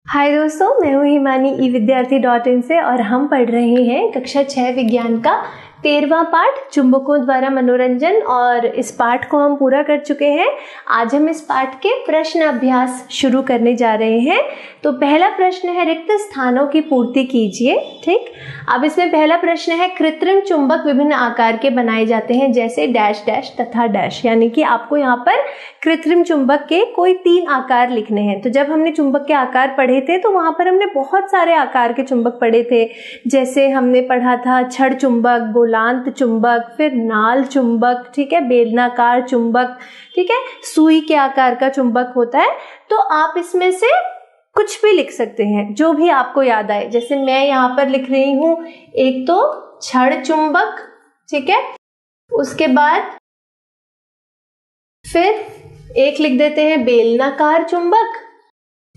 हाय दोस्तों, मैं हूँ हिमानी evidyarthi.in से और हम पढ़ रहे हैं कक्षा 6 विज्ञान का 13वां पाठ चुंबकों द्वारा मनोरंजन। और इस पाठ को हम पूरा कर चुके हैं। आज हम इस पाठ के प्रश्न अभ्यास शुरू करने जा रहे हैं। तो पहला प्रश्न है, रिक्त स्थानों की पूर्ति कीजिए। ठीक, अब इसमें पहला प्रश्न है, कृत्रिम चुंबक विभिन्न आकार के बनाए जाते हैं जैसे डैश डैश तथा डैश। यानी कि आपको यहाँ पर कृत्रिम चुंबक के कोई 3 आकार लिखने हैं। तो जब हमने चुंबक के आकार पढ़े थे तो वहां पर हमने बहुत सारे आकार के चुंबक पढ़े थे। जैसे हमने पढ़ा था छड़ चुंबक, गोलांत चुंबक, फिर नाल चुंबक, ठीक है, बेलनाकार चुंबक, ठीक है, सुई के आकार का चुंबक होता है। तो आप इसमें से कुछ भी लिख सकते हैं जो भी आपको याद आए। जैसे मैं यहाँ पर लिख रही हूँ, एक तो छड़ चुंबक, ठीक है, उसके बाद फिर एक लिख देते हैं बेलनाकार चुंबक,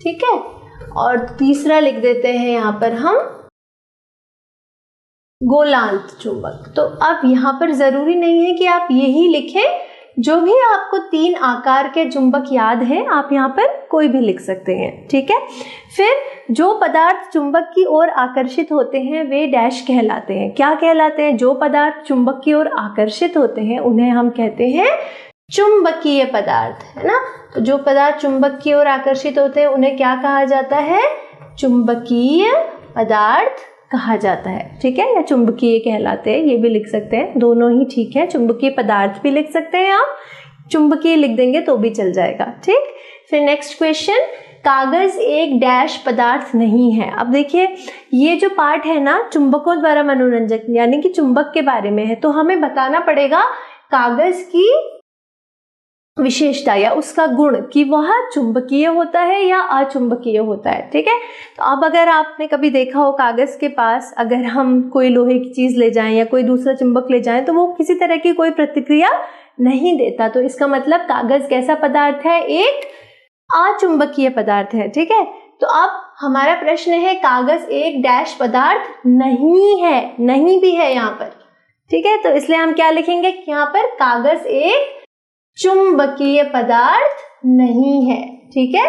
ठीक है, और तीसरा लिख देते हैं यहाँ पर हम गोलांत चुंबक। तो अब यहाँ पर जरूरी नहीं है कि आप यही लिखें, जो भी आपको 3 आकार के चुंबक याद है आप यहाँ पर कोई भी लिख सकते हैं, ठीक है। फिर जो पदार्थ चुंबक की ओर आकर्षित होते हैं वे डैश कहलाते हैं। क्या कहलाते हैं? जो पदार्थ चुंबक की ओर आकर्षित होते हैं उन्हें हम कहते हैं चुंबकीय पदार्थ, है ना। तो जो पदार्थ चुंबक की ओर आकर्षित होते हैं उन्हें क्या कहा जाता है? चुंबकीय पदार्थ कहा जाता है, ठीक है, या चुंबकीय कहलाते हैं, ये भी लिख सकते हैं, दोनों ही ठीक है। चुंबकीय पदार्थ भी लिख सकते हैं आप, चुंबकीय लिख देंगे तो भी चल जाएगा, ठीक। फिर नेक्स्ट क्वेश्चन, कागज एक डैश पदार्थ नहीं है। अब देखिए, ये जो पार्ट है ना चुंबकों द्वारा मनोरंजक, यानी कि चुंबक के बारे में है, तो हमें बताना पड़ेगा कागज की विशेषता या उसका गुण कि वह चुंबकीय होता है या अचुंबकीय होता है, ठीक है। तो अब अगर आपने कभी देखा हो कागज के पास अगर हम कोई लोहे की चीज ले जाएं या कोई दूसरा चुंबक ले जाएं तो वो किसी तरह की कोई प्रतिक्रिया नहीं देता। तो इसका मतलब कागज कैसा पदार्थ है? एक अचुंबकीय पदार्थ है, ठीक है। तो अब हमारा प्रश्न है, कागज एक डैश पदार्थ नहीं है, नहीं भी है यहाँ पर, ठीक है। तो इसलिए हम क्या लिखेंगे यहाँ पर? कागज एक चुंबकीय पदार्थ नहीं है, ठीक है,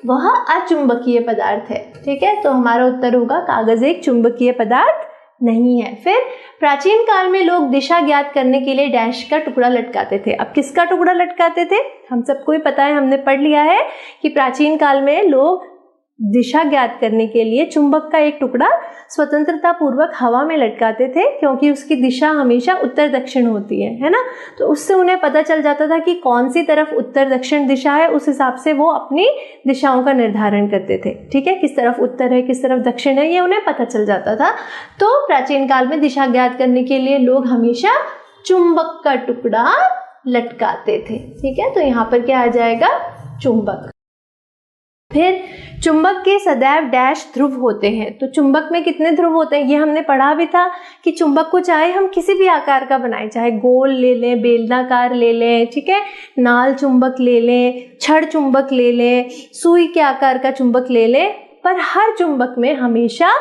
वह अचुंबकीय पदार्थ है, ठीक है। तो हमारा उत्तर होगा कागज एक चुंबकीय पदार्थ नहीं है। फिर प्राचीन काल में लोग दिशा ज्ञात करने के लिए डैश का टुकड़ा लटकाते थे। अब किसका टुकड़ा लटकाते थे? हम सबको ही पता है, हमने पढ़ लिया है कि प्राचीन काल में लोग दिशा ज्ञात करने के लिए चुंबक का एक टुकड़ा स्वतंत्रता पूर्वक हवा में लटकाते थे, क्योंकि उसकी दिशा हमेशा उत्तर दक्षिण होती है ना। तो उससे उन्हें पता चल जाता था कि कौन सी तरफ उत्तर दक्षिण दिशा है, उस हिसाब से वो अपनी दिशाओं का निर्धारण करते थे, ठीक है। किस तरफ उत्तर है, किस तरफ दक्षिण है, ये उन्हें पता चल जाता था। तो प्राचीन काल में दिशा ज्ञात करने के लिए लोग हमेशा चुंबक का टुकड़ा लटकाते थे, ठीक है। तो यहाँ पर क्या आ जाएगा? चुंबक। फिर चुंबक के सदैव डैश ध्रुव होते हैं। तो चुंबक में कितने ध्रुव होते हैं ये हमने पढ़ा भी था कि चुंबक को चाहे हम किसी भी आकार का बनाएं, चाहे गोल ले लें, बेलनाकार ले लें, ठीक है, नाल चुंबक ले लें, छड़ चुंबक ले लें, सुई के आकार का चुंबक ले लें, पर हर चुंबक में हमेशा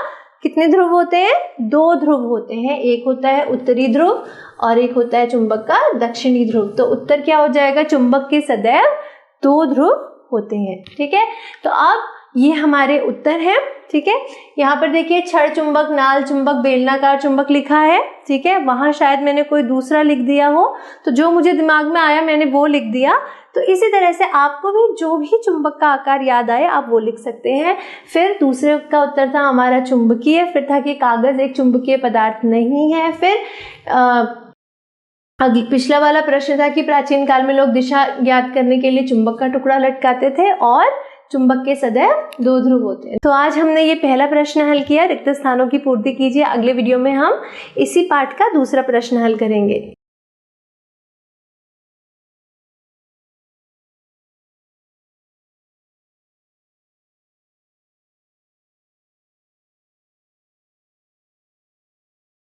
कितने ध्रुव होते हैं? 2 ध्रुव होते हैं। एक होता है उत्तरी ध्रुव और एक होता है चुंबक का दक्षिणी ध्रुव। तो उत्तर क्या हो जाएगा? चुंबक के सदैव 2 ध्रुव होते हैं, ठीक है। तो अब ये हमारे उत्तर हैं, ठीक है। यहाँ पर देखिए छड़ चुंबक, नाल चुंबक, बेलनाकार चुंबक लिखा है, ठीक है। वहां शायद मैंने कोई दूसरा लिख दिया हो, तो जो मुझे दिमाग में आया मैंने वो लिख दिया। तो इसी तरह से आपको भी जो भी चुंबक का आकार याद आए आप वो लिख सकते हैं। फिर दूसरे का उत्तर था हमारा चुंबकीय, फिर था कि कागज एक चुंबकीय पदार्थ नहीं है। फिर अगली पिछला वाला प्रश्न था कि प्राचीन काल में लोग दिशा ज्ञात करने के लिए चुंबक का टुकड़ा लटकाते थे और चुंबक के सदैव 2 ध्रुव होते हैं। तो आज हमने ये पहला प्रश्न हल किया, रिक्त स्थानों की पूर्ति कीजिए। अगले वीडियो में हम इसी पाठ का दूसरा प्रश्न हल करेंगे।